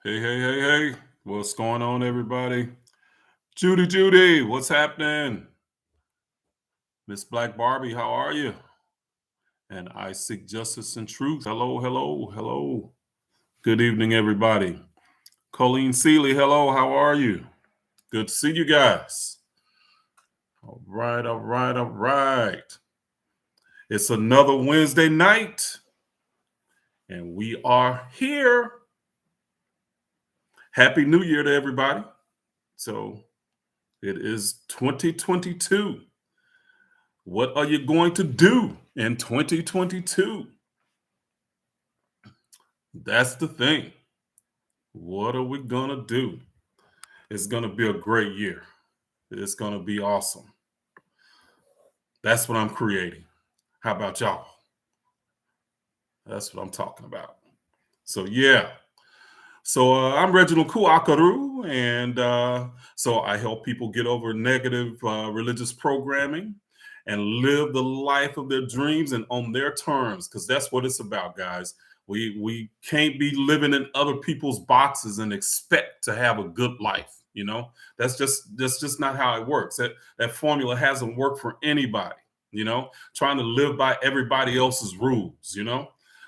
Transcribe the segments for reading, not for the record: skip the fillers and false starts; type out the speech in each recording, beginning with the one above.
Hey, hey, hey, hey. What's going on, everybody? Judy, what's happening? Miss Black Barbie, how are you? And I seek justice and truth. Hello, hello, hello. Good evening, everybody. Colleen Seeley, hello, how are you? Good to see you guys. All right, all right, all right. It's another Wednesday night, and we are here. Happy New Year to everybody. So it is 2022. What are you going to do in 2022? That's the thing. What are we going to do? It's going to be a great year. It's going to be awesome. That's what I'm creating. How about y'all? That's what I'm talking about. So, yeah. So, I'm Reginald Kuakaru, and so I help people get over negative religious programming and live the life of their dreams and on their terms, because that's what it's about, guys. We can't be living in other people's boxes and expect to have a good life. That's just not how it works. That formula hasn't worked for anybody. Trying to live by everybody else's rules.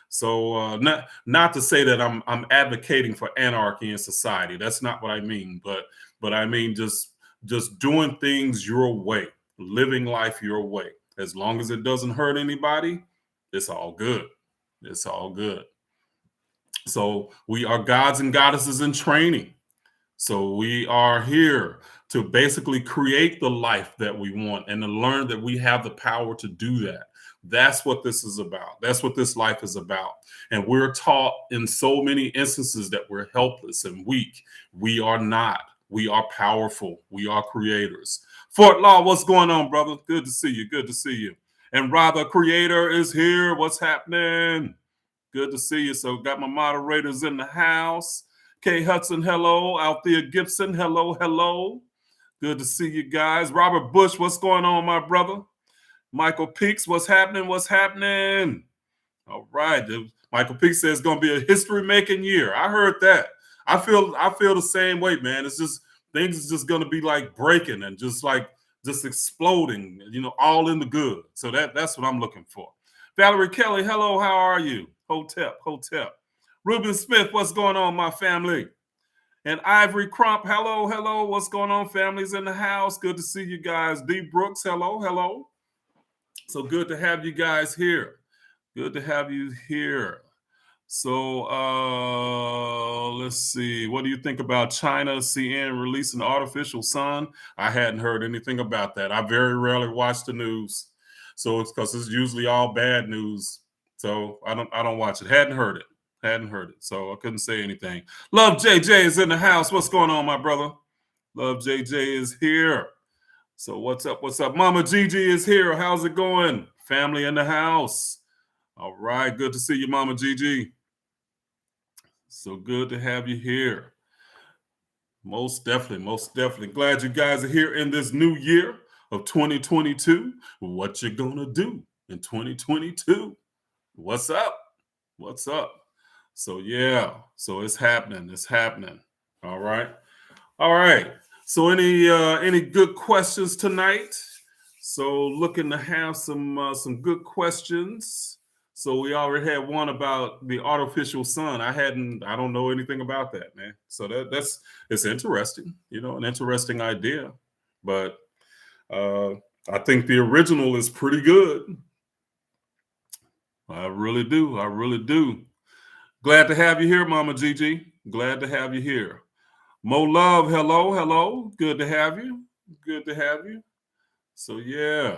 So not to say that I'm advocating for anarchy in society. That's not what I mean. But I mean just doing things your way, living life your way. As long as it doesn't hurt anybody, it's all good. It's all good. So we are gods and goddesses in training. So we are here to basically create the life that we want and to learn that we have the power to do that. That's what this is about. That's what this life is about. And we're taught in so many instances that we're helpless and weak. We are not. We are powerful. We are creators. Fort Law, what's going on, brother? Good to see you. Good to see you. And Rob, the creator, is here. What's happening? Good to see you. So got my moderators in the house. Kay Hudson, hello. Althea Gibson, hello, hello. Good to see you guys. Robert Bush, what's going on, my brother? Michael Peaks, what's happening? What's happening? All right. Michael Peaks says it's gonna be a history-making year. I heard that. I feel the same way, man. It's just things is just gonna be like breaking and just exploding, all in the good. So that's what I'm looking for. Valerie Kelly, hello, how are you? Hotep. Ruben Smith, what's going on, my family? And Ivory Crump, hello, what's going on? Families in the house. Good to see you guys. D Brooks, hello. So good to have you guys here. Good to have you here. So let's see. What do you think about China CN releasing artificial sun? I hadn't heard anything about that. I very rarely watch the news. So it's because it's usually all bad news. So I don't watch it. Hadn't heard it. So I couldn't say anything. Love JJ is in the house. What's going on, my brother? Love JJ is here. So what's up? Mama Gigi is here. How's it going? Family in the house. All right. Good to see you, Mama Gigi. So good to have you here. Most definitely. Glad you guys are here in this new year of 2022. What you gonna do in 2022? What's up? So yeah, so it's happening. All right. So any good questions tonight? So looking to have some good questions. So we already had one about the artificial sun. I don't know anything about that, man. So it's interesting, an interesting idea. But I think the original is pretty good. I really do. Glad to have you here, Mama Gigi. Glad to have you here. Mo Love, hello. Good to have you. So yeah.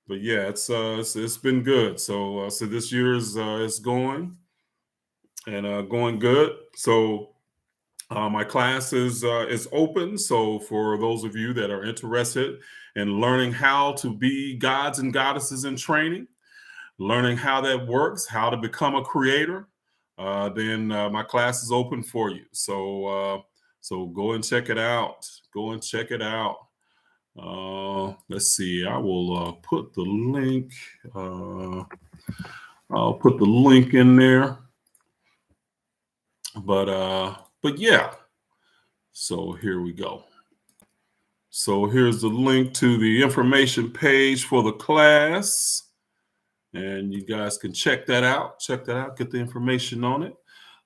But yeah, it's been good. So this year is going and going good. So my class is open. So for those of you that are interested in learning how to be gods and goddesses in training, learning how that works, how to become a creator, then my class is open for you. So go and check it out. Let's see. I will put the link. I'll put the link in there. but yeah. So here we go. So here's the link to the information page for the class. And you guys can check that out. Check that out. Get the information on it.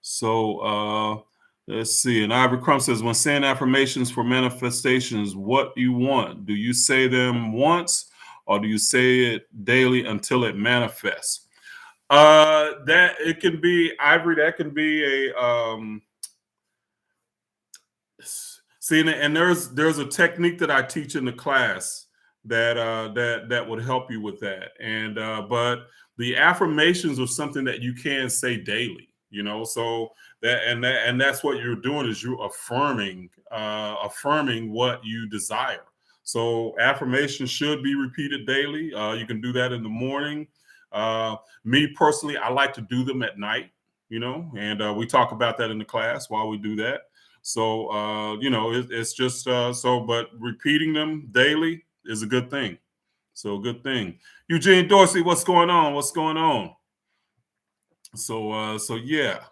So let's see. And Ivory Crumb says, when saying affirmations for manifestations, what do you want? Do you say them once or do you say it daily until it manifests? That it can be, Ivory, that can be a see, and there's a technique that I teach in the class that would help you with that. And but the affirmations are something that you can say daily, you know. So that's what you're doing, is you're affirming what you desire. So affirmations should be repeated daily. You can do that in the morning. Me personally, I like to do them at night, you know, and we talk about that in the class while we do that. So you know, it's just but repeating them daily is a good thing. So good thing. Eugene Dorsey, what's going on? What's going on? So yeah.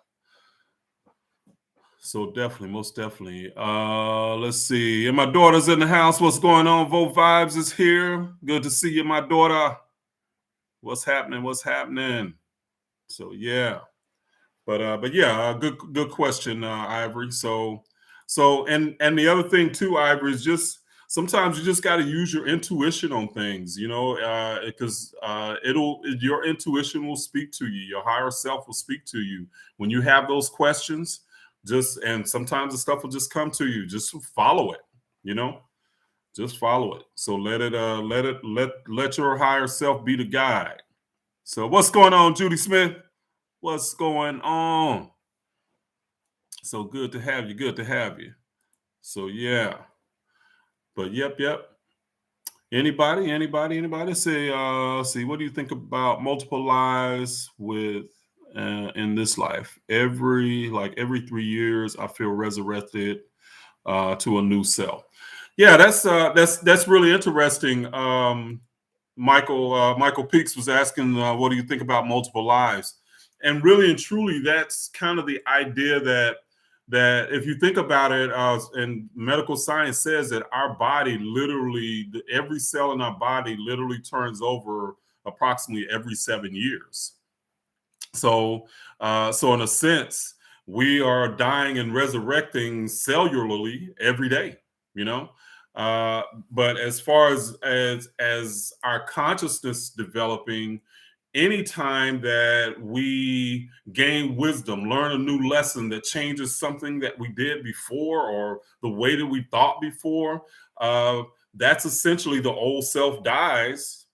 So definitely, most definitely. Let's see. And my daughter's in the house. What's going on? Vote Vibes is here. Good to see you, my daughter. What's happening? What's happening? So yeah. But yeah, good question, Ivory. So and the other thing too, Ivory, is just sometimes you just got to use your intuition on things, you know, because your intuition will speak to you, your higher self will speak to you when you have those questions. And sometimes the stuff will just come to you. Just follow it, you know. Just follow it. So let your higher self be the guide. So what's going on, Judy Smith? What's going on? So good to have you. Good to have you. So yeah. But yep. Anybody say see, what do you think about multiple lives with in this life? Every 3 years I feel resurrected to a new self. Yeah, that's really interesting. Michael Peaks was asking, what do you think about multiple lives? And really and truly, that's kind of the idea that if you think about it, and medical science says that our body literally, every cell in our body literally turns over approximately every 7 years. So in a sense, we are dying and resurrecting cellularly every day, you know. Uh, but as far as our consciousness developing, anytime that we gain wisdom, learn a new lesson that changes something that we did before or the way that we thought before, uh, that's essentially the old self dies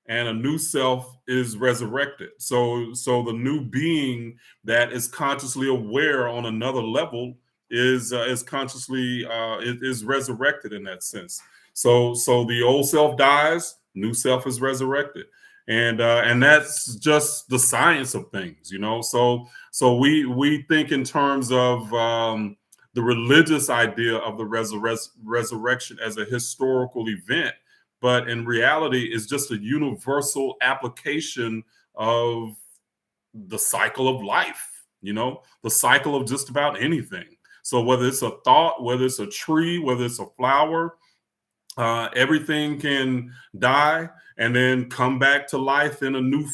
and a new self is resurrected. So the new being that is consciously aware on another level is consciously is resurrected in that sense. So the old self dies, new self is resurrected, and that's just the science of things, you know. So we think in terms of the religious idea of the resurrection as a historical event, but in reality it's just a universal application of the cycle of life, you know, the cycle of just about anything. So whether it's a thought, whether it's a tree, whether it's a flower, everything can die and then come back to life in a new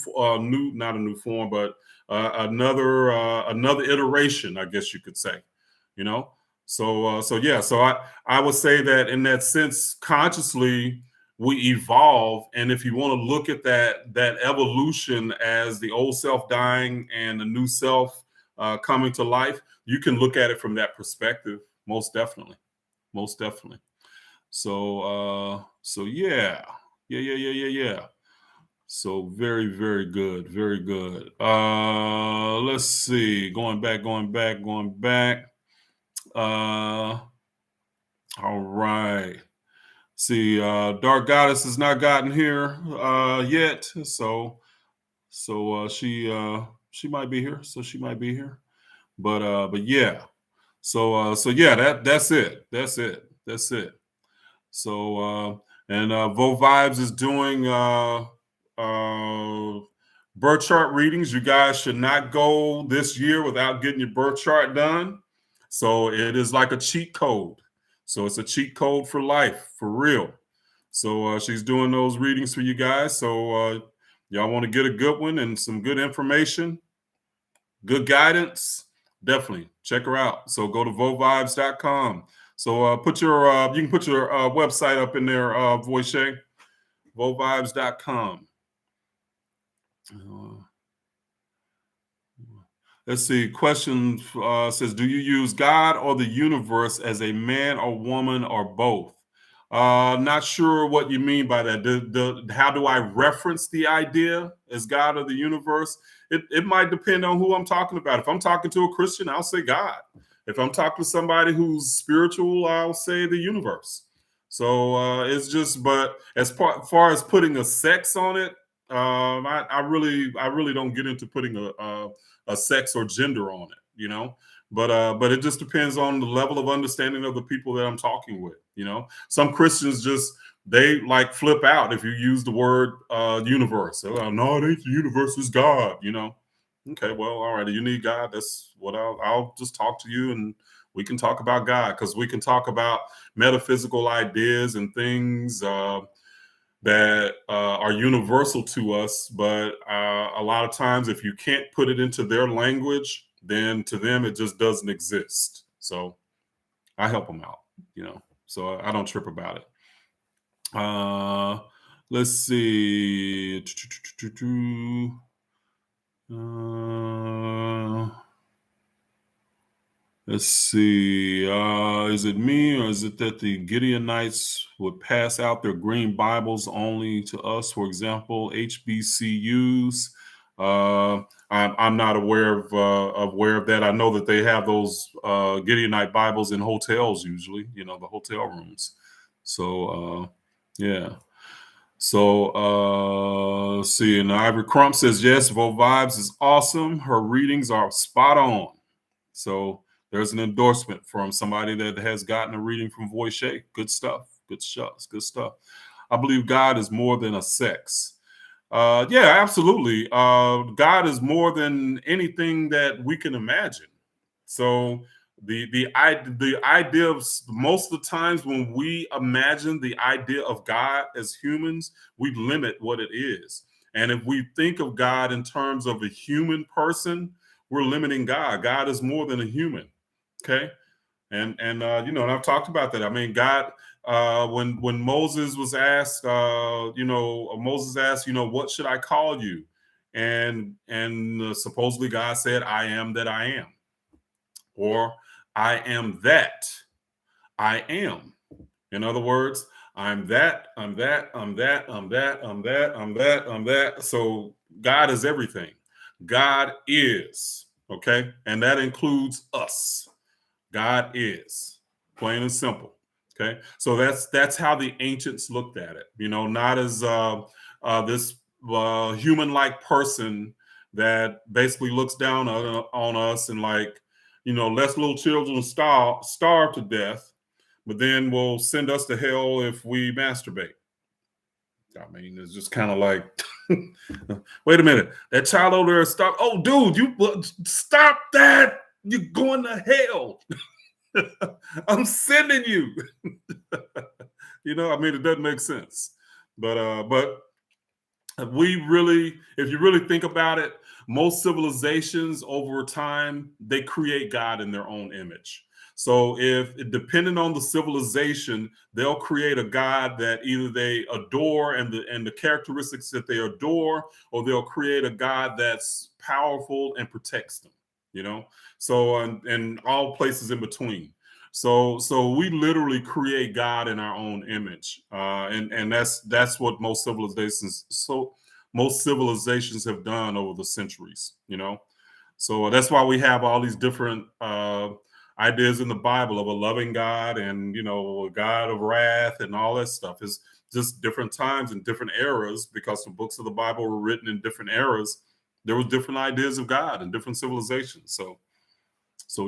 not a new form, but another iteration, I guess you could say, you know. So yeah, so I would say that in that sense, consciously we evolve, and if you want to look at that evolution as the old self dying and the new self coming to life, you can look at it from that perspective. Most definitely, most definitely. So yeah. So very good, very good. Let's see. Going back. Uh, all right. See, Dark Goddess has not gotten here yet, so she might be here. So she might be here. But yeah. So yeah, that's it. That's it. So and Vo Vibes is uh Birth chart readings, you guys should not go this year without getting your birth chart done. So it is like a cheat code. So it's a cheat code for life, for real. So she's doing those readings for you guys. So y'all want to get a good one and some good information, good guidance, definitely check her out. So go to vovibes.com. So you can put your website up in there, Voche, vovibes.com. Let's see. Question says, do you use God or the universe as a man or woman or both? Not sure what you mean by that. How do I reference the idea as God or the universe? It might depend on who I'm talking about. If I'm talking to a Christian, I'll say God. If I'm talking to somebody who's spiritual, I'll say the universe. So it's just, but as far as putting a sex on it, I really don't get into putting a sex or gender on it, but it just depends on the level of understanding of the people that I'm talking with. Some Christians they like flip out if you use the word universe. No, it ain't the universe, is God. Okay, well, all right, you need God. That's what I'll just talk to you, and we can talk about God, because we can talk about metaphysical ideas and things that are universal to us, but a lot of times if you can't put it into their language, then to them it just doesn't exist. So I help them out, so I don't trip about it. Let's see. Let's see. Is it me, or is it that the Gideonites would pass out their green Bibles only to us? For example, HBCUs. I'm not aware of that. I know that they have those Gideonite Bibles in hotels usually. The hotel rooms. So yeah. So see, and Ivory Crump says yes. Vo Vibes is awesome. Her readings are spot on. So there's an endorsement from somebody that has gotten a reading from Voche. Good stuff. Good stuff. Good stuff. I believe God is more than a sex. Yeah, absolutely. God is more than anything that we can imagine. So the idea of, most of the times when we imagine the idea of God as humans, we limit what it is. And if we think of God in terms of a human person, we're limiting God. God is more than a human. Okay. And I've talked about that. I mean, God, when Moses was asked, Moses asked, what should I call you? And supposedly God said, I am that I am, or I am that I am. In other words, I'm that, I'm that, I'm that, I'm that, I'm that, I'm that, I'm that. So God is everything. God is, okay? And that includes us. God is, plain and simple. Okay, so that's how the ancients looked at it. Not as this human-like person that basically looks down on us and lets little children starve to death, but then will send us to hell if we masturbate. I mean, it's just kind of like, wait a minute, that child over there, stop. Oh, dude, you stop that. You're going to hell. I'm sending you. I mean, it doesn't make sense. But if you really think about it, most civilizations over time, they create God in their own image. So if depending on the civilization, they'll create a God that either they adore and the characteristics that they adore, or they'll create a God that's powerful and protects them. So and all places in between. So we literally create God in our own image, and that's what most civilizations have done over the centuries. So that's why we have all these different ideas in the Bible of a loving God and a God of wrath and all that stuff. Is just different times and different eras, because the books of the Bible were written in different eras. There was different ideas of God in different civilizations. So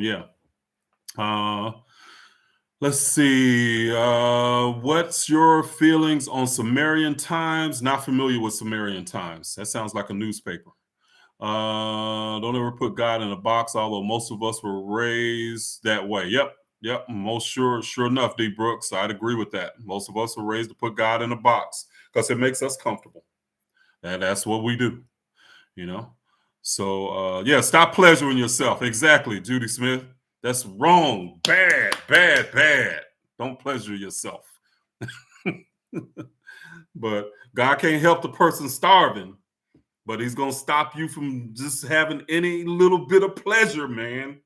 yeah. Let's see. What's your feelings on Sumerian times? Not familiar with Sumerian times. That sounds like a newspaper. Don't ever put God in a box, although most of us were raised that way. Yep. Most sure enough, D Brooks, I'd agree with that. Most of us were raised to put God in a box because it makes us comfortable. And that's what we do, you know. So yeah, stop pleasuring yourself. Exactly, Judy Smith. That's wrong. Bad. Don't pleasure yourself. But God can't help the person starving, but he's gonna stop you from just having any little bit of pleasure, man.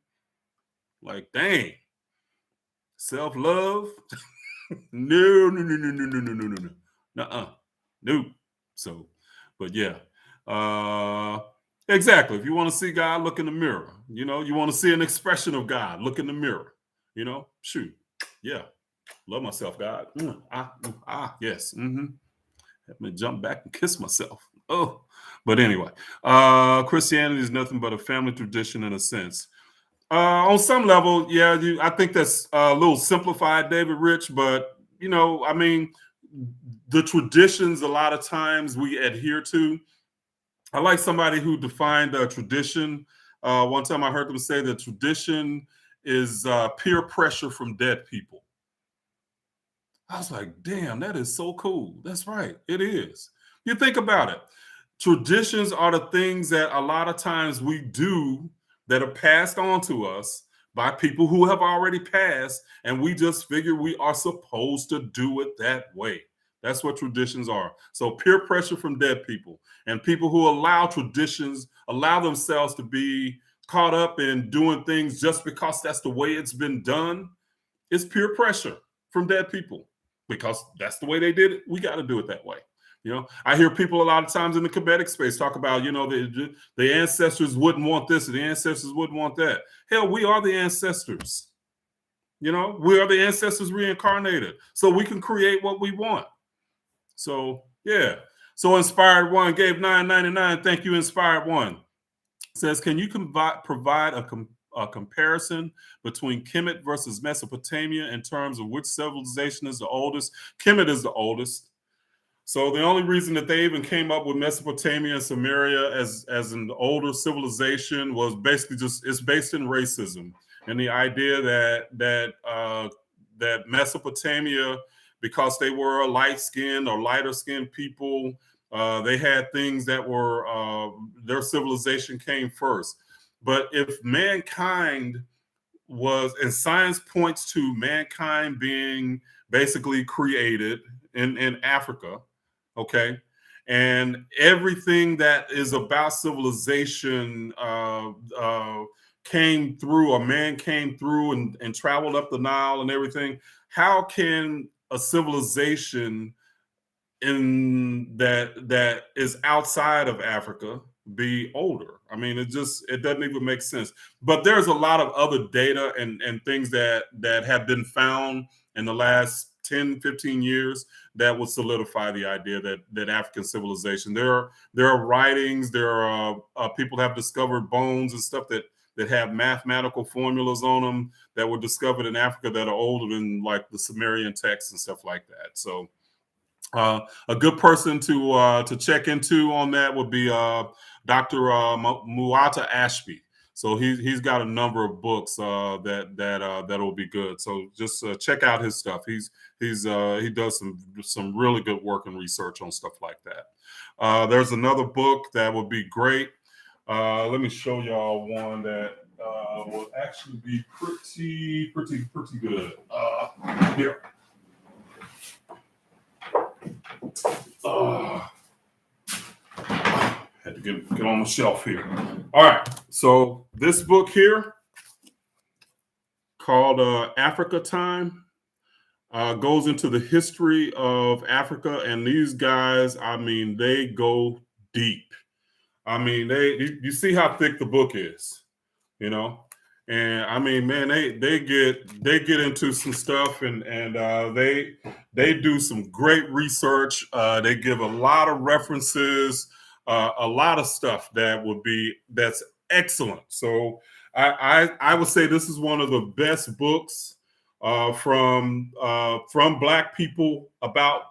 Like, dang, self-love. No. Nuh-uh. No. So, but yeah. Exactly. If you want to see God, look in the mirror. You know, you want to see an expression of God, look in the mirror. You know, shoot. Yeah. Love myself, God. Yes. Let me jump back and kiss myself. Oh, but anyway, Christianity is nothing but a family tradition in a sense. On some level, yeah, I think that's a little simplified, David Rich, but you know, I mean, the traditions a lot of times we adhere to. I like somebody who defined a tradition. One time I heard them say that tradition is peer pressure from dead people. I was like, damn, that is so cool. That's right. It is. You think about it. Traditions are the things that a lot of times we do that are passed on to us by people who have already passed, and we just figure we are supposed to do it that way. That's what traditions are. So peer pressure from dead people and people who allow traditions, allow themselves to be caught up in doing things just because that's the way it's been done. It's peer pressure from dead people because that's the way they did it. We got to do it that way. You know, I hear people a lot of times in the Kemetic space talk about, you know, the ancestors wouldn't want this and the ancestors wouldn't want that. Hell, we are the ancestors. You know, we are the ancestors reincarnated. So we can create what we want. So, yeah. So Inspired One gave $9.99. Thank you, Inspired One. Says, can you provide a comparison between Kemet versus Mesopotamia in terms of which civilization is the oldest? Kemet is the oldest. So the only reason that they even came up with Mesopotamia and Samaria as an older civilization was basically just it's based in racism and the idea that Mesopotamia, because they were light skinned or lighter skinned people, they had things that were their civilization came first. But if mankind was, and science points to mankind being basically created in Africa, okay, and everything that is about civilization came through, a man came through and traveled up the Nile and everything. How can a civilization in that is outside of Africa be older? I mean, it doesn't even make sense. But there's a lot of other data and things that have been found in the last 10, 15 years that would solidify the idea that African civilization. There are writings, there are people have discovered bones and stuff that have mathematical formulas on them that were discovered in Africa that are older than like the Sumerian texts and stuff like that. So a good person to check into on that would be Dr. Muata Ashby. So he's got a number of books that will be good. So just check out his stuff. He does some really good work and research on stuff like that. There's another book that would be great. Let me show y'all one that will actually be pretty good. Here. Had to get on the shelf here. All right. So this book here called Africa Time goes into the history of Africa. And these guys, I mean, they go deep. I mean, you see how thick the book is, you know? And I mean, man, they get into some stuff and they do some great research. They give a lot of references, a lot of stuff that's excellent. So I would say this is one of the best books from Black people about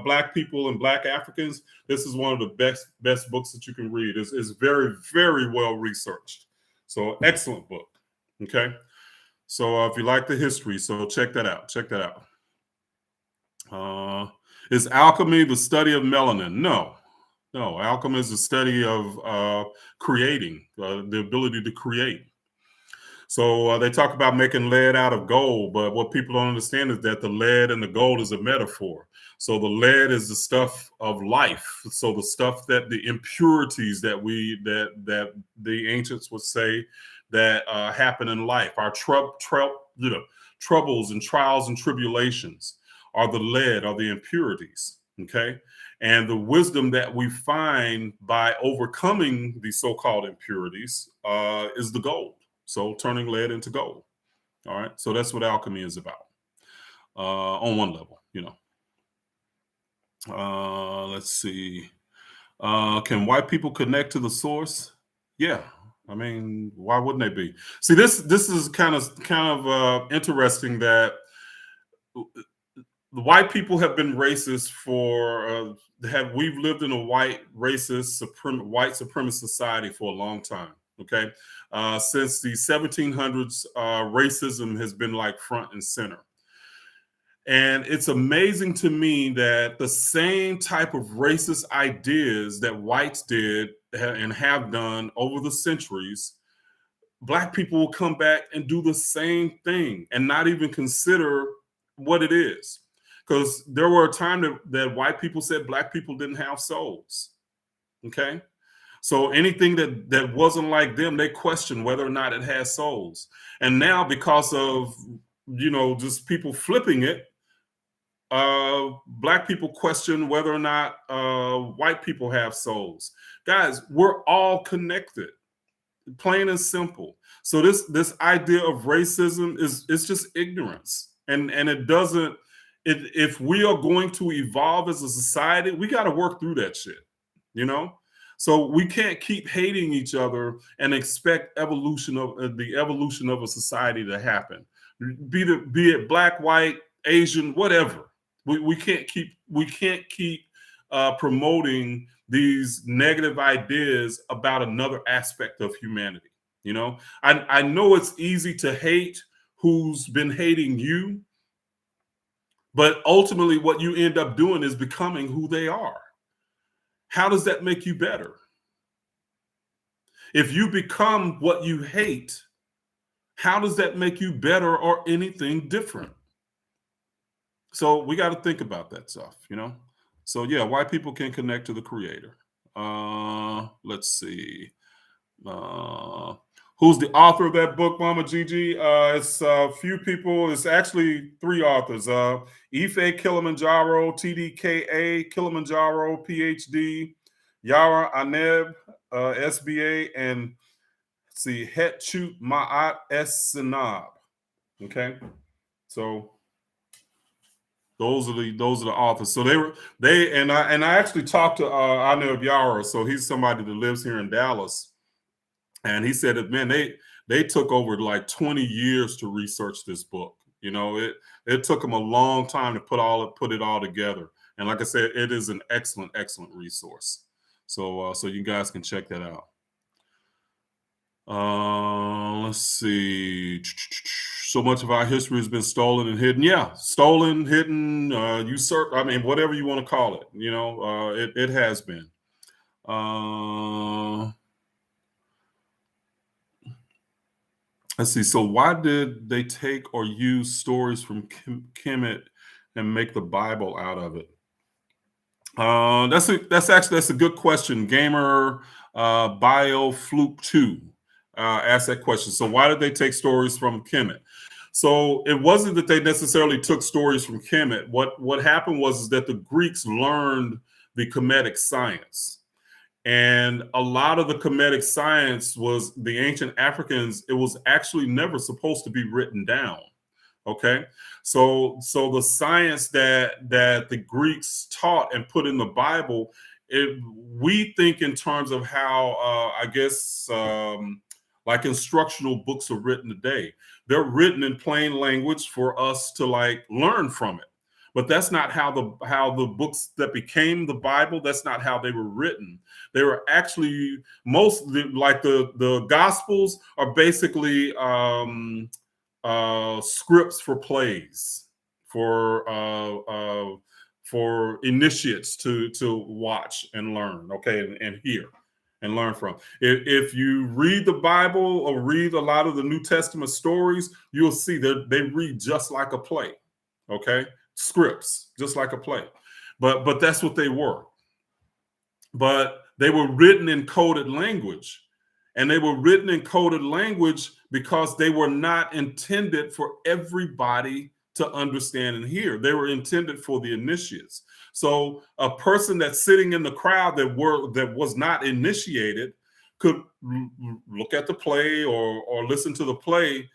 Black people and Black Africans. This is one of the best books that you can read. It's very, very well researched. So excellent book. Okay. So if you like the history, so check that out. Check that out. Is alchemy the study of melanin? No. No, alchemy is the study of creating, the ability to create. So they talk about making lead out of gold, but what people don't understand is that the lead and the gold is a metaphor. So the lead is the stuff of life. So the stuff that the impurities that that the ancients would say that happen in life, our troubles and trials and tribulations are the lead, are the impurities. Okay. And the wisdom that we find by overcoming these so-called impurities is the gold. So turning lead into gold. All right. So that's what alchemy is about on one level, you know. Let's see. Can white people connect to the source? Yeah. I mean, why wouldn't they be? See, this is kind of interesting that the white people have been racist for we've lived in a white racist white supremacist society for a long time. Okay, since the 1700s, racism has been like front and center. And it's amazing to me that the same type of racist ideas that whites did and have done over the centuries, Black people will come back and do the same thing and not even consider what it is. Because there were a time that white people said Black people didn't have souls. Okay. So anything that wasn't like them, they questioned whether or not it has souls. And now, because of just people flipping it, Black people question whether or not white people have souls. Guys, we're all connected, plain and simple. So this idea of racism is just ignorance, and it doesn't. If we are going to evolve as a society, we got to work through that shit, you know. So we can't keep hating each other and expect the evolution of a society to happen. Be it Black, white, Asian, whatever. We can't keep promoting these negative ideas about another aspect of humanity. You know, I know it's easy to hate who's been hating you, but ultimately what you end up doing is becoming who they are. How does that make you better? If you become what you hate, how does that make you better or anything different? So we got to think about that stuff, you know? So yeah, white people can connect to the creator. Let's see. Who's the author of that book, Mama Gigi? It's a few people. It's actually three authors. Ife Kilimanjaro, TDKA, Kilimanjaro, PhD, Yara Aneb, SBA, and see, Hetchut Ma'at S. Sinab. Okay. So those are the authors. So I actually talked to Aneb Yara. So he's somebody that lives here in Dallas. And he said that, man, they took over like 20 years to research this book. You know, it took them a long time to put it all together. And like I said, it is an excellent resource. So you guys can check that out. Let's see. So much of our history has been stolen and hidden. Yeah, stolen, hidden, usurped. I mean, whatever you want to call it. You know, it has been. Let's see. So why did they take or use stories from Kemet and make the Bible out of it? That's a good question. Gamer BioFluke 2 asked that question. So why did they take stories from Kemet? So it wasn't that they necessarily took stories from Kemet. What happened was that the Greeks learned the Kemetic Science. And a lot of the Kemetic Science was the ancient Africans. It was actually never supposed to be written down. Okay, so the science that the Greeks taught and put in the Bible, we think in terms of how I guess like instructional books are written today. They're written in plain language for us to like learn from it. But that's not how the books that became the Bible, that's not how they were written. They were actually like the Gospels are basically scripts for plays, for initiates to watch and learn, okay, and hear and learn from. If you read the Bible or read a lot of the New Testament stories, you'll see that they read just like a play, okay? Scripts, just like a play. But that's what they were. But they were written in coded language. And they were written in coded language because they were not intended for everybody to understand and hear. They were intended for the initiates. So a person that's sitting in the crowd that was not initiated could look at the play or listen to the play,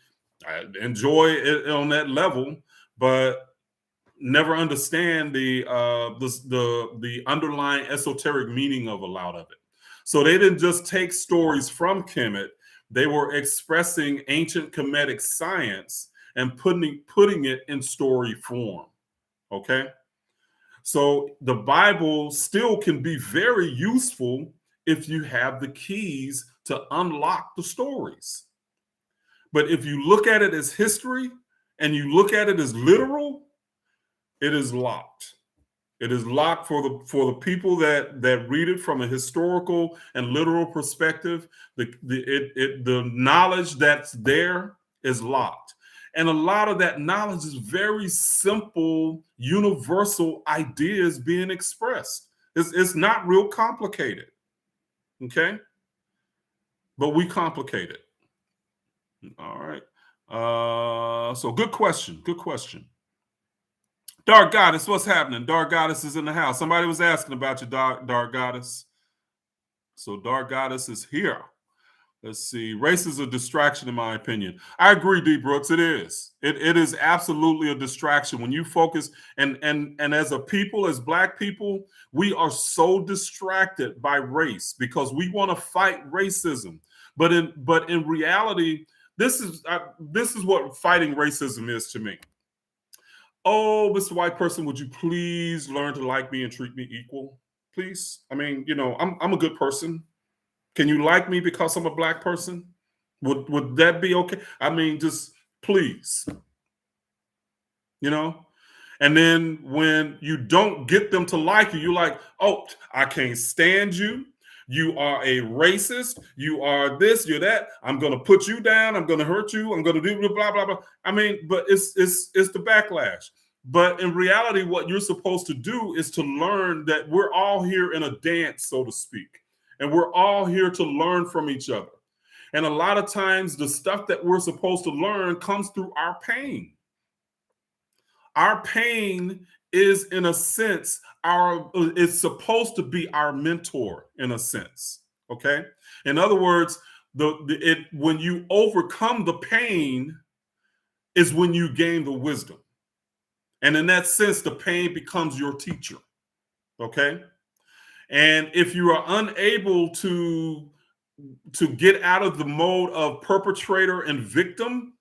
enjoy it on that level, but never understand the underlying esoteric meaning of a lot of it. So they didn't just take stories from Kemet; they were expressing ancient Kemetic science and putting it in story form. Okay, so the Bible still can be very useful if you have the keys to unlock the stories. But if you look at it as history and you look at it as literal, it is locked. It is locked for the people that read it from a historical and literal perspective. The knowledge that's there is locked, and a lot of that knowledge is very simple, universal ideas being expressed. It's not real complicated, okay? But we complicate it. All right. So good question. Good question. Dark Goddess, what's happening? Dark Goddess is in the house. Somebody was asking about you, Dark Goddess. So Dark Goddess is here. Let's see. Race is a distraction, in my opinion. I agree, D. Brooks. It is. It is absolutely a distraction when you focus. And as a people, as Black people, we are so distracted by race because we want to fight racism. But in reality, this is what fighting racism is to me. Oh, Mr. White Person, would you please learn to like me and treat me equal? Please. I mean, I'm a good person. Can you like me because I'm a Black person? Would that be okay? I mean, just please. And then when you don't get them to like you, you're like, oh, I can't stand you. You are a racist. You are this, you're that. I'm going to put you down. I'm going to hurt you. I'm going to do blah, blah, blah. I mean, but it's the backlash. But in reality, what you're supposed to do is to learn that we're all here in a dance, so to speak. And we're all here to learn from each other. And a lot of times the stuff that we're supposed to learn comes through our pain. Our pain is, in a sense, it's supposed to be our mentor, in a sense. Okay. In other words, when you overcome the pain is when you gain the wisdom. And in that sense, the pain becomes your teacher. Okay. And if you are unable to get out of the mode of perpetrator and victim,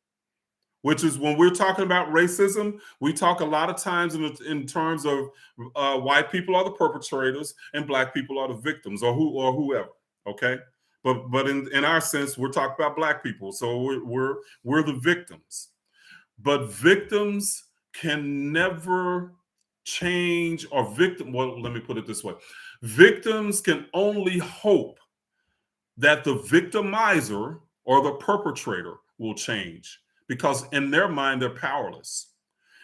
which is when we're talking about racism, we talk a lot of times in terms of white people are the perpetrators and Black people are the victims, or whoever. Okay, but in our sense, we're talking about Black people, so we're the victims. But victims can never change, or well, let me put it this way: victims can only hope that the victimizer or the perpetrator will change, because in their mind, they're powerless.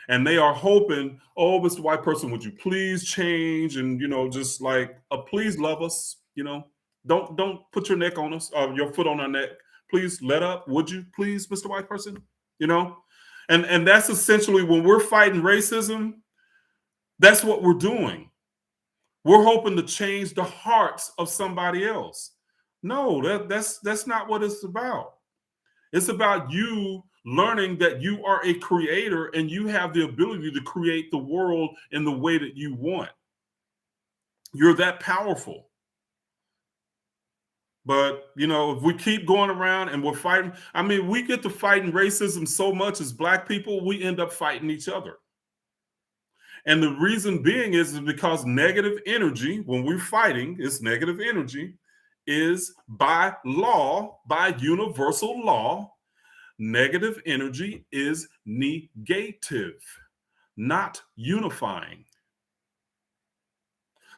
And they are hoping, oh, Mr. White Person, would you please change? And, just like, please love us. Don't put your neck on us, or your foot on our neck. Please let up. Would you please, Mr. White Person? And that's essentially when we're fighting racism, that's what we're doing. We're hoping to change the hearts of somebody else. No, that's not what it's about. It's about you learning that you are a creator and you have the ability to create the world in the way that you want. You're that powerful. But if we keep going around and we're fighting, I mean, we get to fighting racism so much as Black people, we end up fighting each other. And the reason being is because negative energy, when we're fighting, it's negative energy, is by law, by universal law, negative energy is negative, not unifying.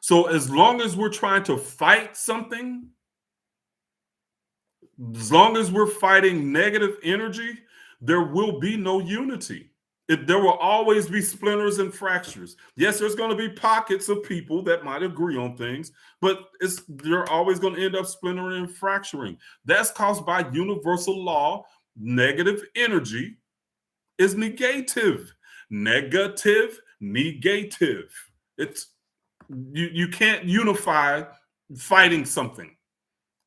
So as long as we're trying to fight something, as long as we're fighting negative energy, there will be no unity. There will always be splinters and fractures. Yes, there's going to be pockets of people that might agree on things, but they're always going to end up splintering and fracturing. That's caused by universal law. Negative energy is negative. Negative, negative. It's you can't unify fighting something.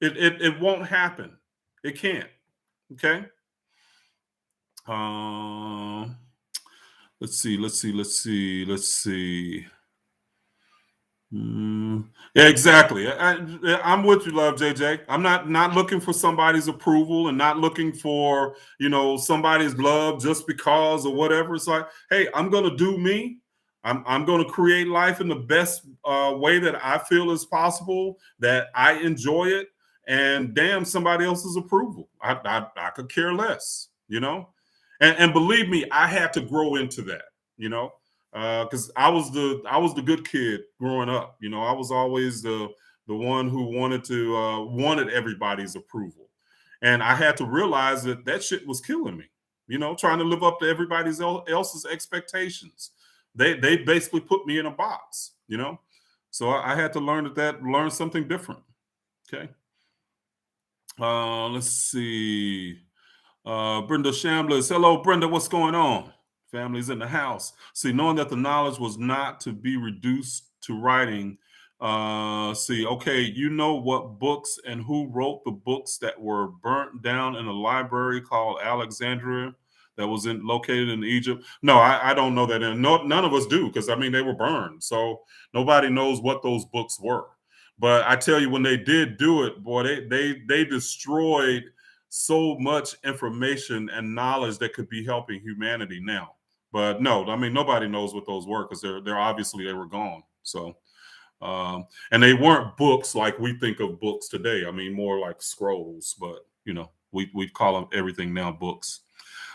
It won't happen. It can't. Okay. Let's see. Yeah, exactly. I'm with you, love JJ. I'm not looking for somebody's approval and not looking for somebody's love just because or whatever. It's like, hey, I'm gonna do me. I'm gonna create life in the best way that I feel is possible, that I enjoy it, and damn somebody else's approval. I could care less, And believe me, I had to grow into that, because I was the good kid growing up. I was always the one who wanted everybody's approval, and I had to realize that shit was killing me. Trying to live up to everybody else's expectations. They basically put me in a box. So I had to learn something different. Okay. Let's see. Brenda Shambliss. Hello, Brenda. What's going on? Families in the house. See, knowing that the knowledge was not to be reduced to writing. Okay, you know what books and who wrote the books that were burnt down in a library called Alexandria that was located in Egypt? No, I don't know that. And none of us do, because I mean they were burned. So nobody knows what those books were. But I tell you, when they did do it, boy, they destroyed so much information and knowledge that could be helping humanity now. But no, I mean nobody knows what those were, because they're obviously they were gone. So and they weren't books like we think of books today. I mean more like scrolls, but we call them everything now books.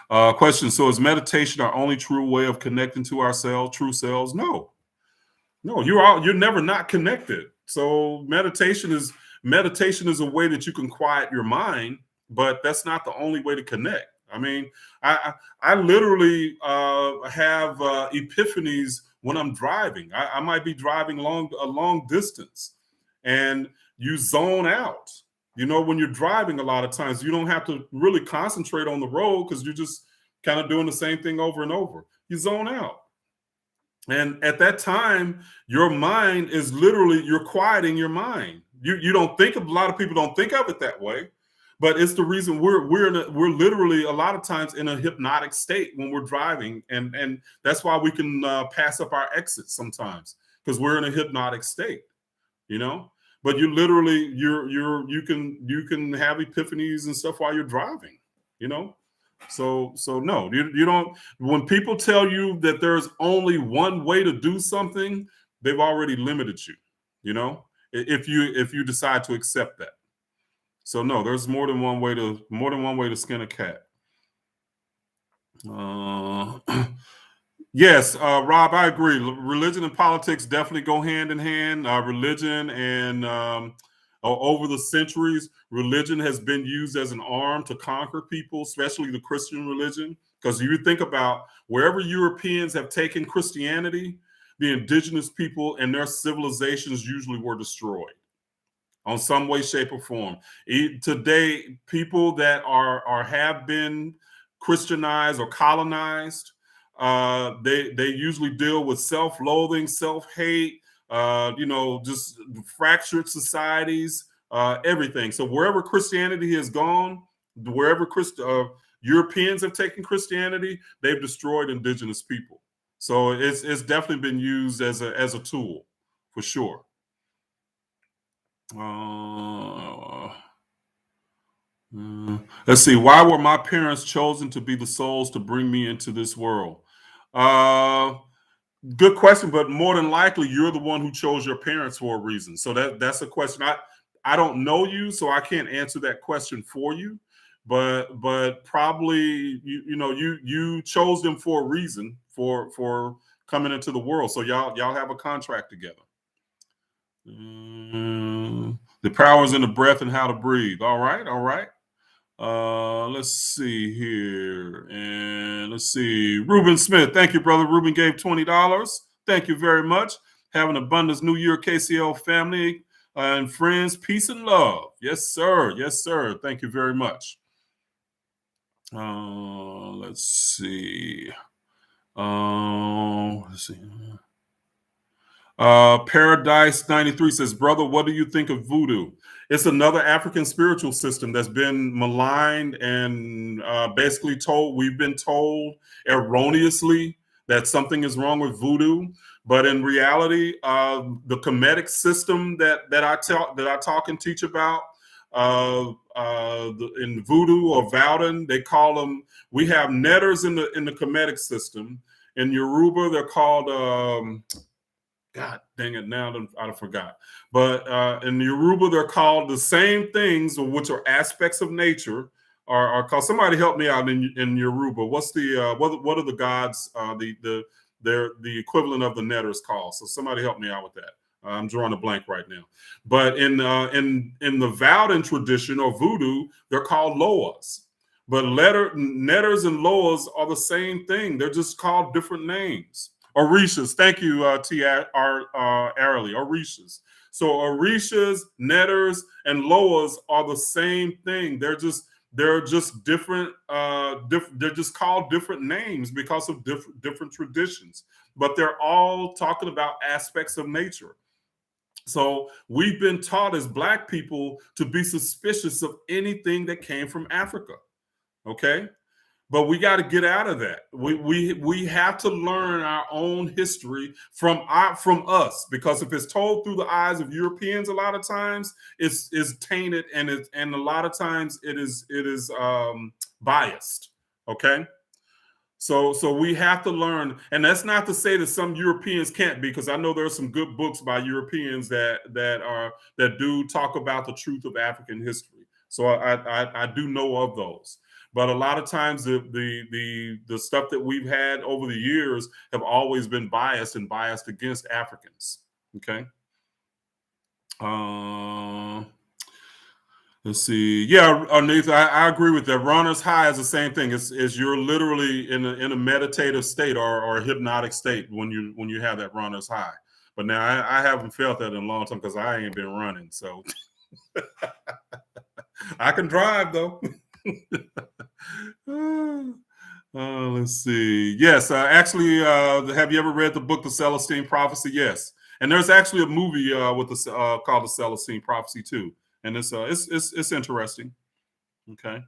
Question: so is meditation our only true way of connecting to ourselves, true selves? No, you're never not connected. So meditation is a way that you can quiet your mind, but that's not the only way to connect. I mean, I literally have epiphanies when I'm driving. I might be driving a long distance, and you zone out. When you're driving, a lot of times you don't have to really concentrate on the road, because you're just kind of doing the same thing over and over. You zone out. And at that time, your mind is literally, you're quieting your mind. You don't think of, a lot of people don't think of it that way, but it's the reason we're literally a lot of times in a hypnotic state when we're driving, and that's why we can pass up our exits sometimes, because we're in a hypnotic state, But you literally you can have epiphanies and stuff while you're driving, So no, you don't. When people tell you that there's only one way to do something, they've already limited you. If you decide to accept that. So no, there's more than one way to skin a cat. Yes, Rob, I agree. Religion and politics definitely go hand in hand. Religion and over the centuries, religion has been used as an arm to conquer people, especially the Christian religion. Because you think about wherever Europeans have taken Christianity, the indigenous people and their civilizations usually were destroyed on some way, shape, or form. Today, people that have been Christianized or colonized, they usually deal with self-loathing, self-hate, just fractured societies, everything. So wherever Christianity has gone, wherever Europeans have taken Christianity, they've destroyed indigenous people. So it's definitely been used as a tool, for sure. Let's see. Why were my parents chosen to be the souls to bring me into this world? Uh, Good question, but more than likely, you're the one who chose your parents for a reason. So that's a question. I don't know you, so I can't answer that question for you. But probably you chose them for a reason for coming into the world. So y'all have a contract together. The powers in the breath and how to breathe. All right, all right. Let's see here. And let's see. Ruben Smith. Thank you, brother. Ruben gave $20. Thank you very much. Have an abundance New Year, KCL family and friends. Peace and love. Yes, sir. Yes, sir. Thank you very much. Let's see. Let's see. Paradise 93 says, brother, what do you think of voodoo? It's another African spiritual system that's been maligned and basically we've been told erroneously that something is wrong with voodoo. But in reality, the Kemetic system that I talk and teach about, in voodoo or Vowden, they call them. We have netters in the Kemetic system. In Yoruba, they're called. God dang it! Now I forgot. But in Yoruba, they're called the same things, which are aspects of nature. Are called. Somebody help me out in Yoruba. What's the what are the gods? The equivalent of the netters called. So somebody help me out with that. I'm drawing a blank right now. But in the Vowden tradition or voodoo, they're called loas. But netters and loas are the same thing. They're just called different names. Orishas, thank you, Arley. Orishas. So Orishas, netters, and loas are the same thing. They're just different. They're just called different names because of different traditions. But they're all talking about aspects of nature. So we've been taught as Black people to be suspicious of anything that came from Africa. Okay. But we got to get out of that. We have to learn our own history from us, because if it's told through the eyes of Europeans, a lot of times it's tainted and a lot of times it is biased. Okay. So we have to learn, and that's not to say that some Europeans can't be, because I know there are some good books by Europeans that do talk about the truth of African history. So I do know of those. But a lot of times the stuff that we've had over the years have always been biased against Africans. Okay. Let's see. Yeah, Nathan, I agree with that. Runner's high is the same thing. It's you're literally in a meditative state or a hypnotic state when you have that runner's high. But now I haven't felt that in a long time because I ain't been running. So I can drive though. Let's see. Yes, actually, have you ever read the book, The Celestine Prophecy? Yes, and there's actually a movie called The Celestine Prophecy too, and it's interesting. Okay.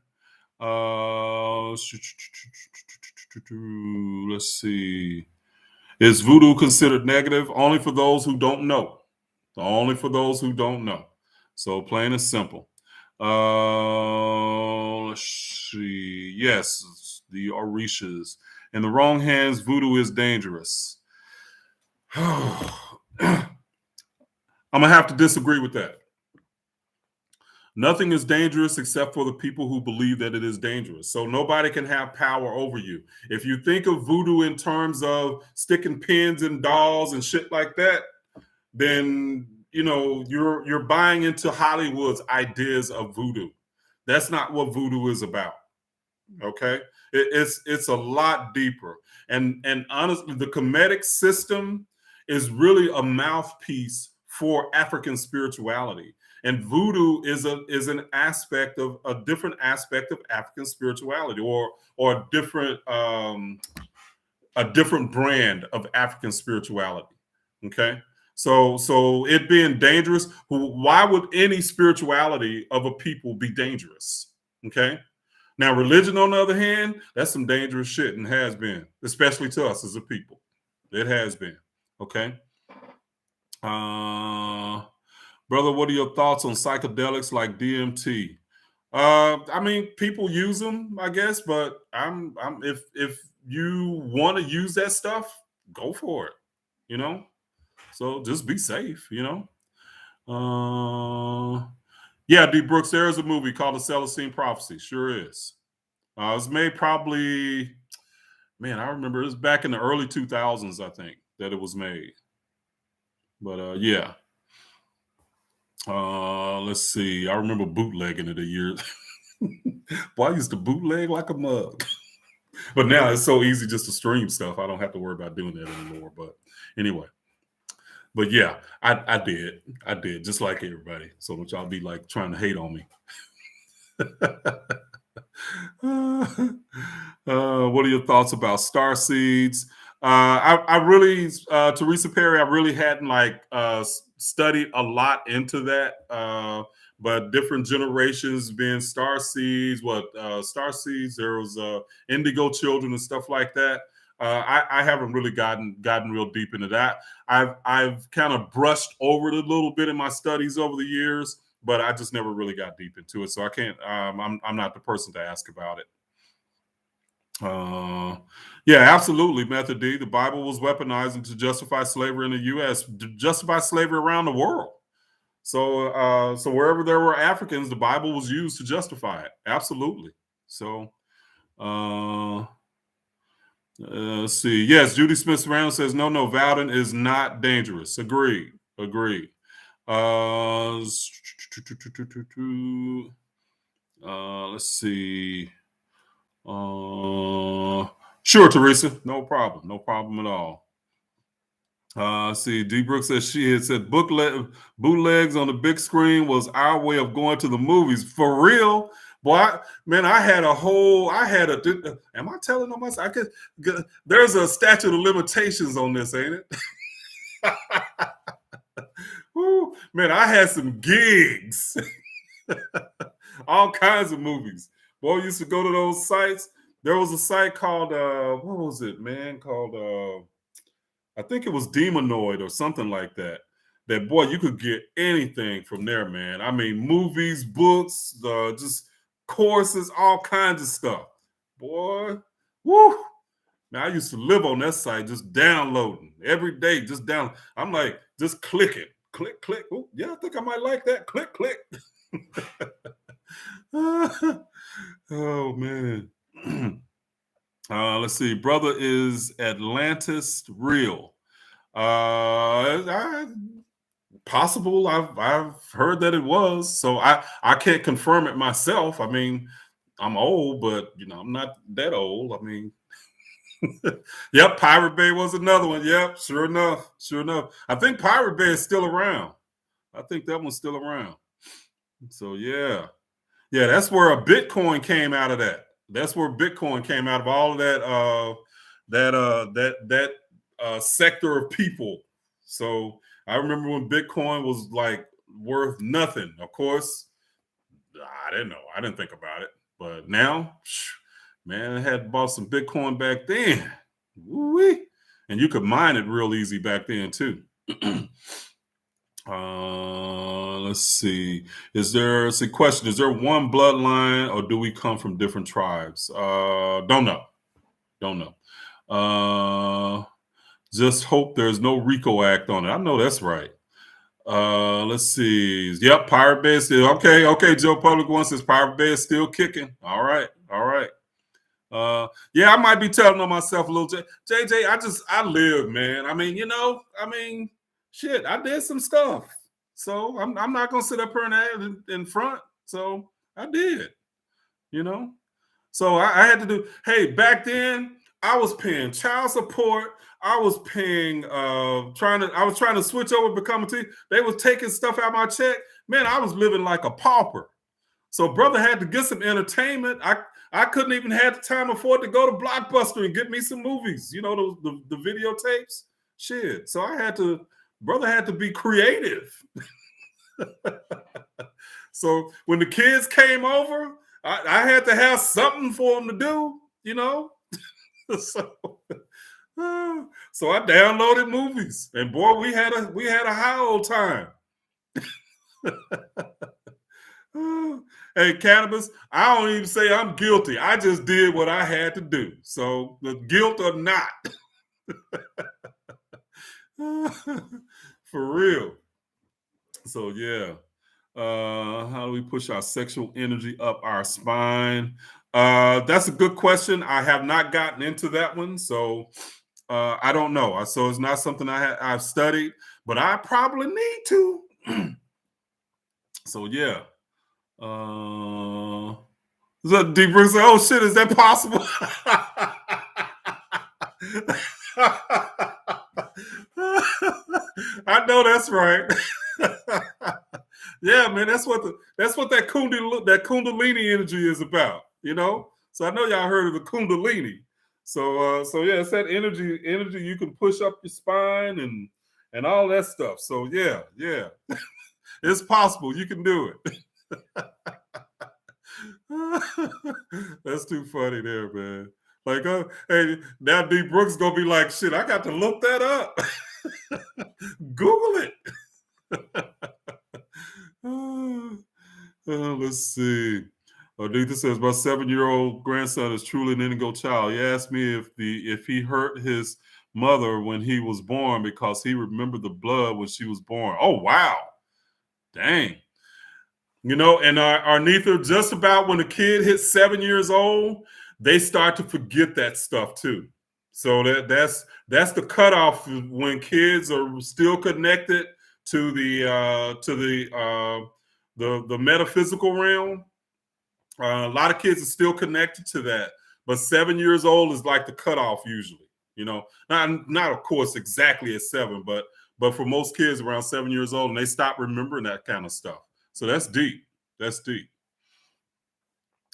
Let's see. Is voodoo considered negative? Only for those who don't know. Only for those who don't know. So plain and simple. Let's see. Yes, the Orishas. In the wrong hands, voodoo is dangerous. I'm gonna have to disagree with that. Nothing is dangerous except for the people who believe that it is dangerous. So nobody can have power over you. If you think of voodoo in terms of sticking pins in dolls and shit like that, then you're buying into Hollywood's ideas of voodoo. That's not what voodoo is about. Okay, it's a lot deeper. And honestly, the Kemetic system is really a mouthpiece for African spirituality. And voodoo is an aspect of a different aspect of African spirituality, or a different brand of African spirituality. Okay. So it being dangerous, why would any spirituality of a people be dangerous? Okay. Now, religion, on the other hand, that's some dangerous shit and has been, especially to us as a people. It has been. Okay. Brother, what are your thoughts on psychedelics like DMT? I mean, people use them, I guess, but I'm if you want to use that stuff, go for it. You know, so just be safe. You know. Yeah, D Brooks. There is a movie called The Celestine Prophecy. Sure is. It was made probably, man, I remember it was back in the early 2000s, I think, that it was made. But yeah. Let's see. I remember bootlegging it a year. Boy, I used to bootleg like a mug. But now it's so easy just to stream stuff. I don't have to worry about doing that anymore. But anyway. But yeah, I did. I did, just like everybody. So don't y'all be like trying to hate on me. What are your thoughts about star seeds? I really, Teresa Perry, I really hadn't like studied a lot into that. But different generations being star seeds, star seeds, there was indigo children and stuff like that. I haven't really gotten real deep into that. I've kind of brushed over it a little bit in my studies over the years, but I just never really got deep into it. So I can't. I'm not the person to ask about it. Yeah, absolutely, Method D. The Bible was weaponized to justify slavery in the U.S., to justify slavery around the world. So, so wherever there were Africans, the Bible was used to justify it. Absolutely. So, let's see. Yes, Judy Smith Brown says no. Valdin is not dangerous. Agreed. Agreed. Let's see. Sure, Teresa. No problem. No problem at all. See, D. Brooks says she had said bootlegs on the big screen was our way of going to the movies. For real, boy, man, I had a. Am I telling on myself? There's a statute of limitations on this, ain't it? Woo, man, I had some gigs, all kinds of movies. Boy, I used to go to those sites. There was a site called what was it, man? Called I think it was Demonoid or something like that. That boy, you could get anything from there, man. I mean, movies, books, just courses, all kinds of stuff. Boy, woo! Man, I used to live on that site, just downloading every day, just down. I'm like, just clicking, click, click. Ooh, yeah, I think I might like that. Click, click. Oh man. Let's see. Brother, is Atlantis real? Possible. I've heard that it was. So I can't confirm it myself. I mean, I'm old, but I'm not that old. I mean, yep, Pirate Bay was another one. Yep, sure enough. Sure enough. I think Pirate Bay is still around. I think that one's still around. So yeah. Yeah, that's where a Bitcoin came out of that. That's where Bitcoin came out of all of that sector of people. So I remember when Bitcoin was like worth nothing. Of course, I didn't know. I didn't think about it. But now, man, I had bought some Bitcoin back then. Woo-wee. And you could mine it real easy back then too. Let's see. Is there a question? Is there one bloodline, or do we come from different tribes? Don't know. Don't know. Just hope there's no RICO Act on it. I know that's right. Let's see. Yep, Pirate Bay is still okay. Okay, Joe Public One says Pirate Bay is still kicking. All right, all right. Yeah, I might be telling on myself a little. JJ, I live, man. I mean, shit, I did some stuff. So I'm not gonna sit up here and add in front. So I did, you know. So I had to do. Hey, back then I was paying child support. I was paying I was trying to switch over, become a teacher. They was taking stuff out of my check. Man, I was living like a pauper. So brother had to get some entertainment. I couldn't even have the time afford to go to Blockbuster and get me some movies. The videotapes. Shit. So brother had to be creative. So when the kids came over, I had to have something for them to do, so I downloaded movies, and boy, we had a high old time. Hey, cannabis, I don't even say I'm guilty. I just did what I had to do. So, the guilt or not, for real. So, yeah. How do we push our sexual energy up our spine? That's a good question. I have not gotten into that one, so I don't know. So it's not something I've studied, but I probably need to. So yeah. So D Brooks, oh shit, is that possible? I know that's right. Yeah, man, that's what that Kundalini energy is about, you know. So I know y'all heard of the Kundalini. So yeah, it's that energy you can push up your spine and all that stuff. So yeah, it's possible. You can do it. That's too funny there, man. Like, hey, now D Brooks gonna be like, shit, I got to look that up. Google it. Let's see. Aditha says, my 7-year-old grandson is truly an indigo child. He asked me if he hurt his mother when he was born because he remembered the blood when she was born. Oh, wow. Dang. You know, and our Neither, just about when a kid hits 7 years old, they start to forget that stuff too. So that's the cutoff when kids are still connected to the metaphysical realm. A lot of kids are still connected to that, but 7 years old is like the cutoff usually. You know, not of course exactly at 7, but for most kids around 7 years old, and they stop remembering that kind of stuff. So that's deep. That's deep.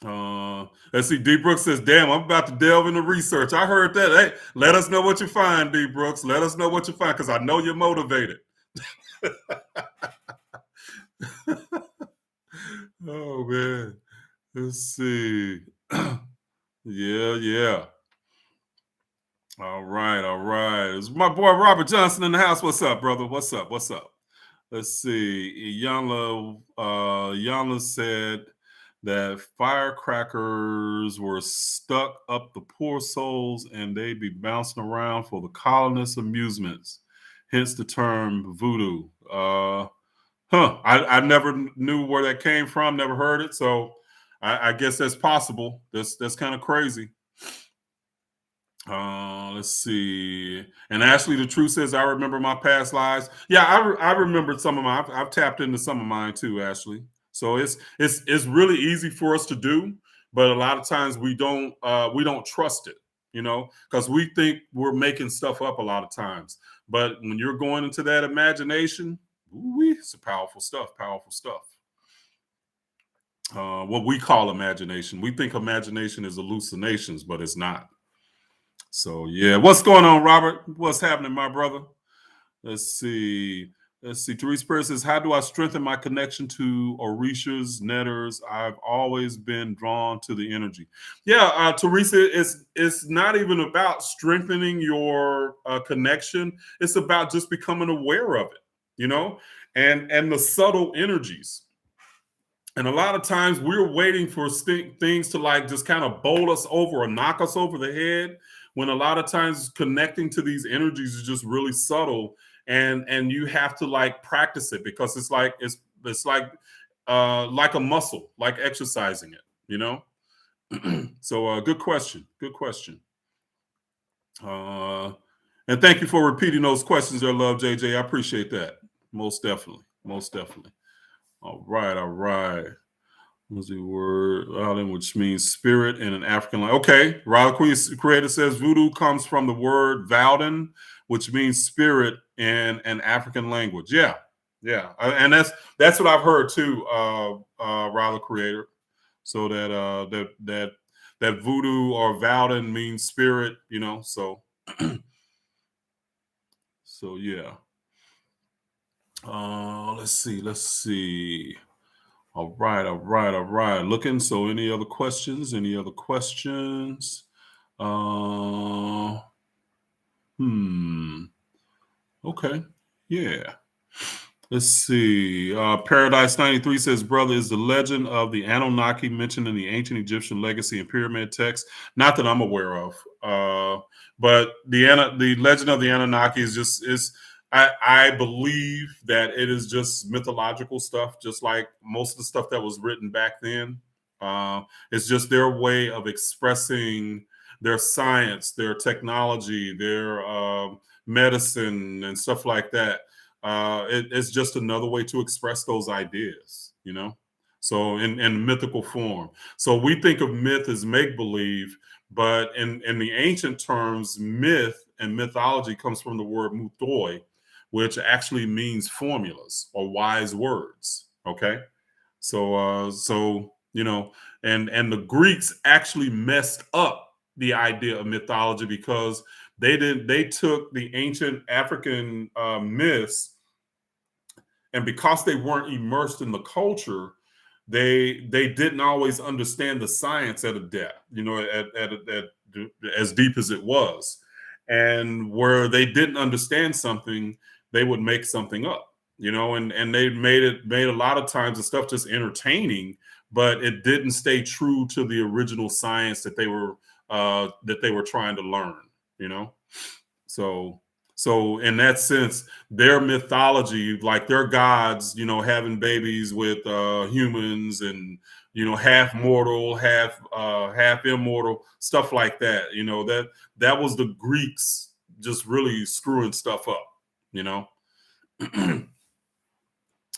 Let's see. D Brooks says, "Damn, I'm about to delve into research." I heard that. Hey, let us know what you find, D Brooks. Let us know what you find because I know you're motivated. Oh man, let's see. Yeah. All right, all right. It's my boy Robert Johnson in the house. What's up, brother? What's up? What's up? Let's see. Yanla said that firecrackers were stuck up the poor souls and they be bouncing around for the colonists' amusements. Hence the term voodoo. I never knew where that came from. Never heard it. So I guess that's possible. That's kind of crazy. Let's see. And Ashley, the truth says, I remember my past lives. Yeah, I remembered some of mine. I've tapped into some of mine too, Ashley. So it's really easy for us to do, but a lot of times we don't trust it, you know, because we think we're making stuff up a lot of times. But when you're going into that imagination, it's powerful stuff. Powerful stuff. What we call imagination. We think imagination is hallucinations, but it's not. So yeah, what's going on, Robert? What's happening, my brother? Let's see. Let's see. Therese Perez says, "How do I strengthen my connection to Orishas, Netters? I've always been drawn to the energy." Yeah, Teresa, it's not even about strengthening your connection. It's about just becoming aware of it, you know, and the subtle energies. And a lot of times we're waiting for things to like just kind of bowl us over or knock us over the head. When a lot of times connecting to these energies is just really subtle, and you have to like practice it because it's like a muscle, like exercising it. You know. So good question. Good question. Uh, and thank you for repeating those questions there, Love JJ. I appreciate that. Most definitely. Most definitely. All right. All right. What's the word? Which means spirit in an African language. Okay. Riley Creator says voodoo comes from the word Valden, which means spirit in an African language. Yeah. Yeah. And that's what I've heard too, Riley Creator. So that voodoo or Valden means spirit, you know. So so yeah. Let's see. Let's see. All right, all right, all right. Looking. So, any other questions? Any other questions? Uh, hmm. Okay. Yeah. Let's see. Paradise 93 says, brother, is the legend of the Anunnaki mentioned in the ancient Egyptian legacy and pyramid text? Not that I'm aware of. But the legend of the Anunnaki is just is I believe that it is just mythological stuff, just like most of the stuff that was written back then. It's just their way of expressing their science, their technology, their medicine, and stuff like that. It's just another way to express those ideas, you know. So in mythical form. So we think of myth as make believe, but in the ancient terms, myth and mythology comes from the word muthoi, which actually means formulas or wise words. Okay, so you know, and the Greeks actually messed up the idea of mythology because they took the ancient African myths, and because they weren't immersed in the culture, they didn't always understand the science at a depth, you know, at as deep as it was, and where they didn't understand something, they would make something up, you know, and they made a lot of times the stuff just entertaining, but it didn't stay true to the original science that they were trying to learn, you know. So so in that sense, their mythology, like their gods, you know, having babies with humans and you know half mortal, half immortal, stuff like that. You know that was the Greeks just really screwing stuff up. You know.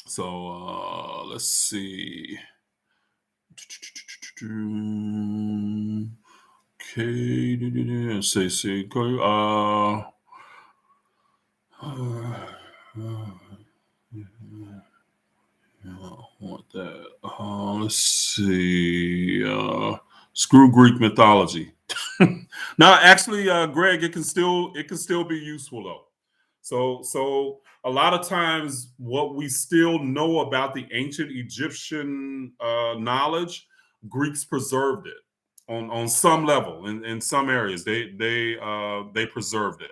So let's see. Okay, let's see. Want that. Let's see. Screw Greek mythology. Now, actually, Greg, it can still be useful though. So a lot of times, what we still know about the ancient Egyptian knowledge, Greeks preserved it on some level. In some areas, they preserved it.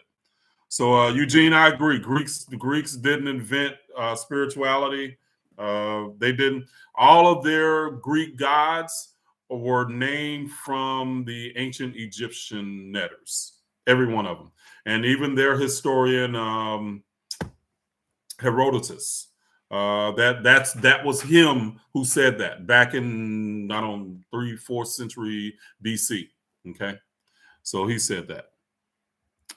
So Eugene, I agree. The Greeks didn't invent spirituality. They didn't. All of their Greek gods were named from the ancient Egyptian netters. Every one of them, and even their historian Herodotus. That was him who said that back in I don't know, 3th, 4th century BC. Okay, so he said that.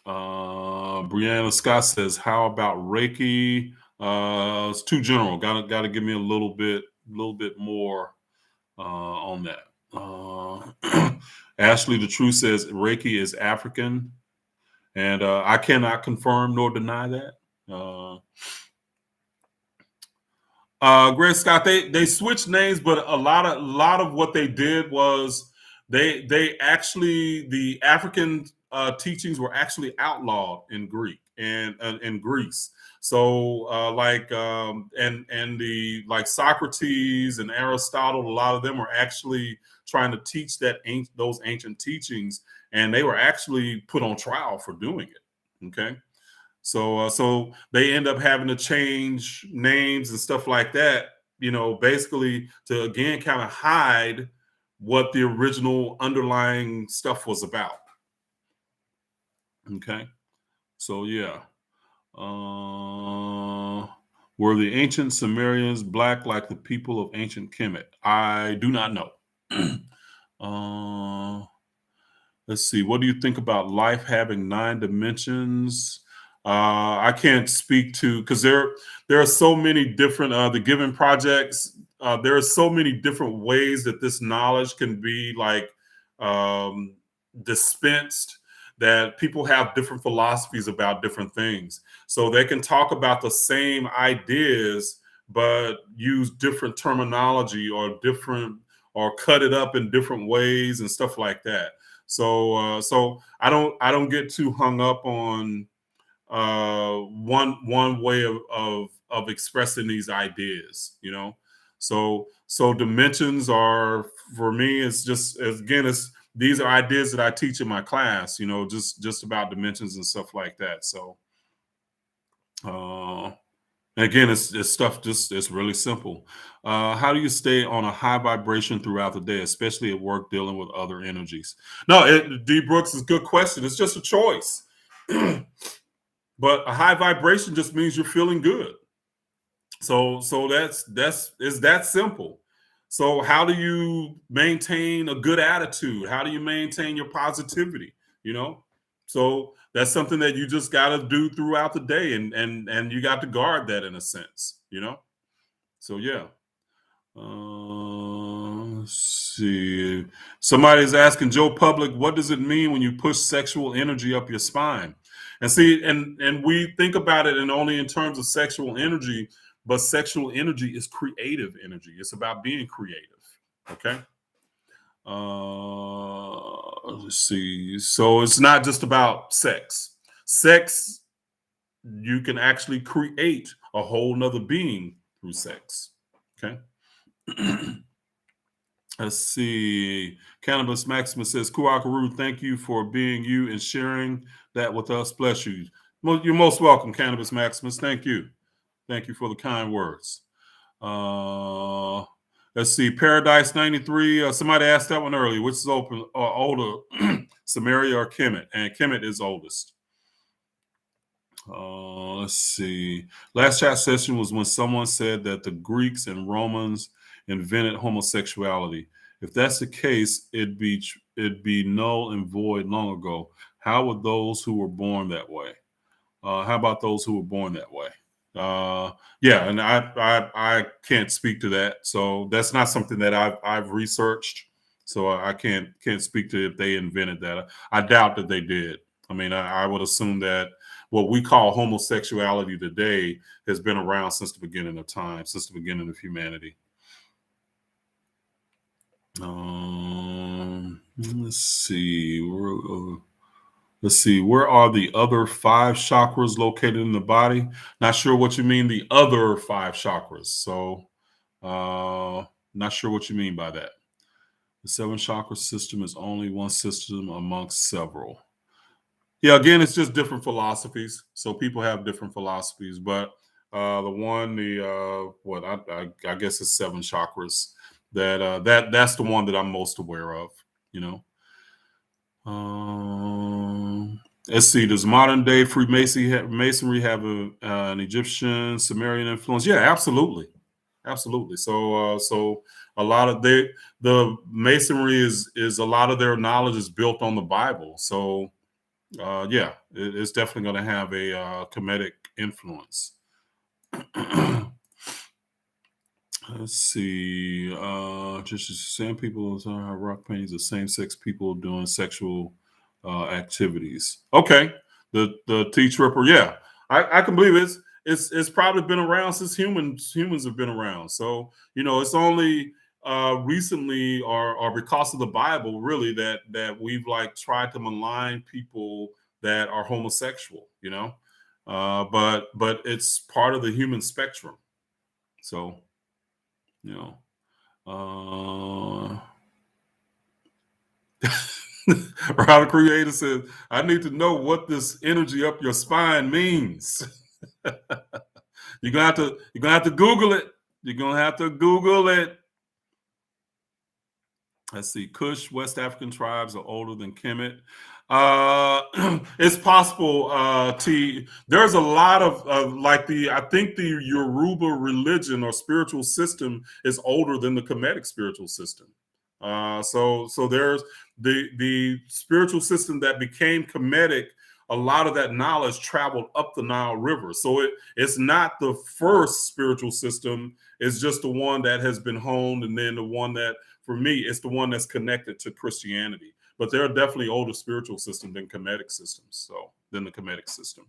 Brianna Scott says, "How about Reiki? It's too general. Got to give me a little bit more on that." Ashley the Truth says Reiki is African, and I cannot confirm nor deny that. Greg Scott, they switched names, but a lot of what they did was they actually the African teachings were actually outlawed in Greek and in Greece. So and the like Socrates and Aristotle, a lot of them were actually trying to teach those ancient teachings, and they were actually put on trial for doing it. Okay. So they end up having to change names and stuff like that, you know, basically to again kind of hide what the original underlying stuff was about. Okay. So yeah. Were the ancient Sumerians black like the people of ancient Kemet? I do not know. uh Let's see. What do you think about life having 9 dimensions? I can't speak to because there are so many different the given projects. There are so many different ways that this knowledge can be like um, dispensed. That people have different philosophies about different things, so they can talk about the same ideas but use different terminology or cut it up in different ways and stuff like that. So I don't get too hung up on one way of expressing these ideas, you know. So dimensions are for me. It's just again, it's these are ideas that I teach in my class, you know, just about dimensions and stuff like that. So uh And again, it's stuff it's really simple. How do you stay on a high vibration throughout the day, especially at work dealing with other energies? No, D Brooks is a good question. It's just a choice. But a high vibration just means you're feeling good. So that's is that simple. So how do you maintain a good attitude? How do you maintain your positivity? You know, so that's something that you just got to do throughout the day, and you got to guard that in a sense. You know, so yeah. Let's see. Somebody's asking Joe Public, what does it mean when you push sexual energy up your spine? And see, and we think about it and only in terms of sexual energy, but sexual energy is creative energy. It's about being creative. Okay. Let's see. So it's not just about sex. Sex, you can actually create a whole nother being through sex. Okay. Let's see. Cannabis Maximus says, Kuakaru, thank you for being you and sharing that with us. Bless you. You're most welcome, Cannabis Maximus. Thank you. Thank you for the kind words. Uh, let's see. Paradise 93. Somebody asked that one earlier. Which is open older, Samaria or Kemet? And Kemet is oldest. Let's see. Last chat session was when someone said that the Greeks and Romans invented homosexuality. If that's the case, it'd be null and void long ago. How would those who were born that way? How about those who were born that way? Yeah, and I can't speak to that. So that's not something that I've researched. So I can't speak to if they invented that. I doubt that they did. I mean, I would assume that what we call homosexuality today has been around since the beginning of time, since the beginning of humanity. Let's see. Let's see. Where are the other 5 chakras located in the body? Not sure what you mean. The other 5 chakras. So, not sure what you mean by that. The 7 chakra system is only one system amongst several. Yeah, again, it's just different philosophies. So people have different philosophies, but what I guess it's 7 chakras. That's the one that I'm most aware of. You know. Let's see. Does modern day Freemasonry have an Egyptian Sumerian influence? Yeah, absolutely, absolutely. So a lot of the Masonry is a lot of their knowledge is built on the Bible. So yeah, it's definitely going to have a Kemetic influence. Let's see. Just same people rock paintings of same-sex people doing sexual activities. Okay, the T Tripper. Yeah, I can believe it's probably been around since humans have been around. So it's only recently or because of the Bible really that we've like tried to malign people that are homosexual. But it's part of the human spectrum. So. You know. Robert Creator says, I need to know what this energy up your spine means. You're gonna have to Google it. You're gonna have to Google it. Let's see. Kush, West African tribes are older than Kemet. It's possible. There's a lot of I think the Yoruba religion or spiritual system is older than the Kemetic spiritual system. So there's the spiritual system that became Kemetic. A lot of that knowledge traveled up the Nile River. So it's not the first spiritual system. It's just the one that has been honed, and then the one that, for me, it's the one that's connected to Christianity. But there are definitely older spiritual systems than Kemetic systems. So than the Kemetic system.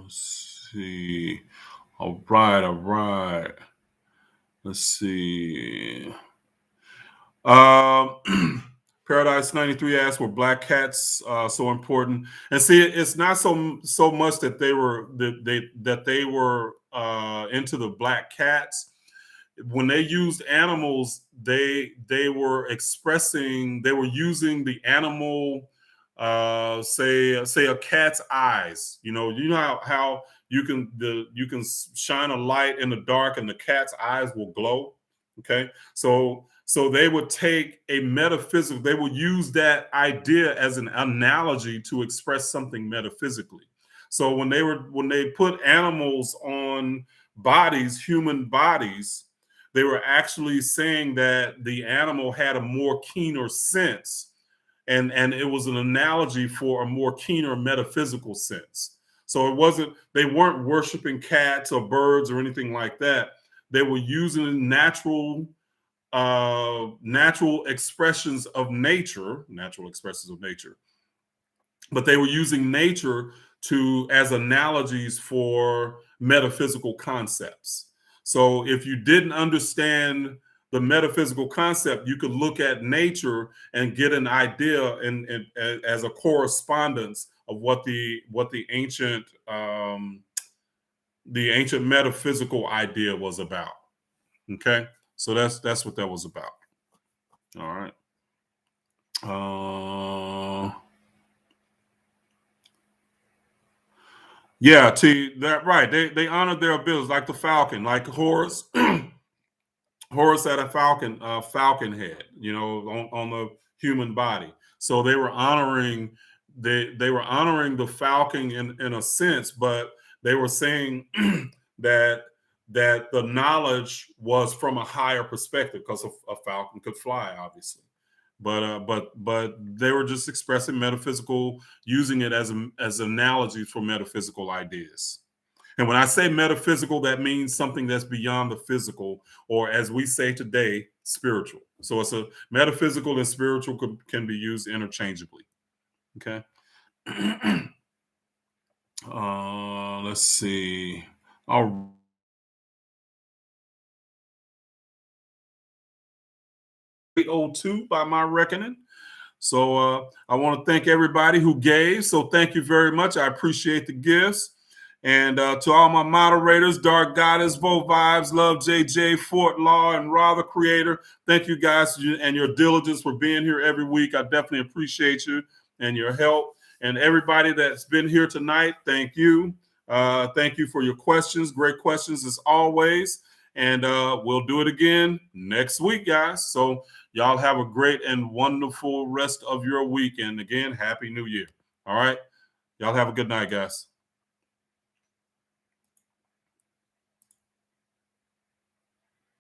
Let's see. All right. Let's see. Paradise 93 asks, were black cats so important? And see, it's not so much that they were into the black cats. When they used animals, they were using the animal say a cat's eyes. You know how you can shine a light in the dark and the cat's eyes will glow. Okay, so they would take a metaphysical, they would use that idea as an analogy to express something metaphysically. So when they put animals on bodies, human bodies, they were actually saying that the animal had a more keener sense, and it was an analogy for a more keener metaphysical sense. So they weren't worshiping cats or birds or anything like that. They were using natural expressions of nature, but they were using nature to as analogies for metaphysical concepts. So if you didn't understand the metaphysical concept, you could look at nature and get an idea and as a correspondence of what the ancient metaphysical idea was about. Okay, so that's what that was about. All right. Yeah, that right. They honored their abilities, like the falcon, like Horus. Horus had a falcon head, on the human body. So they were honoring they were honoring the falcon in a sense, but they were saying that the knowledge was from a higher perspective because a falcon could fly, obviously. But they were just expressing metaphysical, using it as analogies for metaphysical ideas. And when I say metaphysical, that means something that's beyond the physical, or as we say today, spiritual. So it's a metaphysical and spiritual can be used interchangeably. Okay. Let's see. All 8:02 by my reckoning. So I want to thank everybody who gave. So thank you very much. I appreciate the gifts. And to all my moderators, Dark Goddess, Vote Vibes, Love JJ, Fort Law, and Ra the Creator. Thank you guys and your diligence for being here every week. I definitely appreciate you and your help. And everybody that's been here tonight, thank you. Thank you for your questions. Great questions as always. And we'll do it again next week, guys. So y'all have a great and wonderful rest of your week. And again, Happy New Year. All right. Y'all have a good night, guys.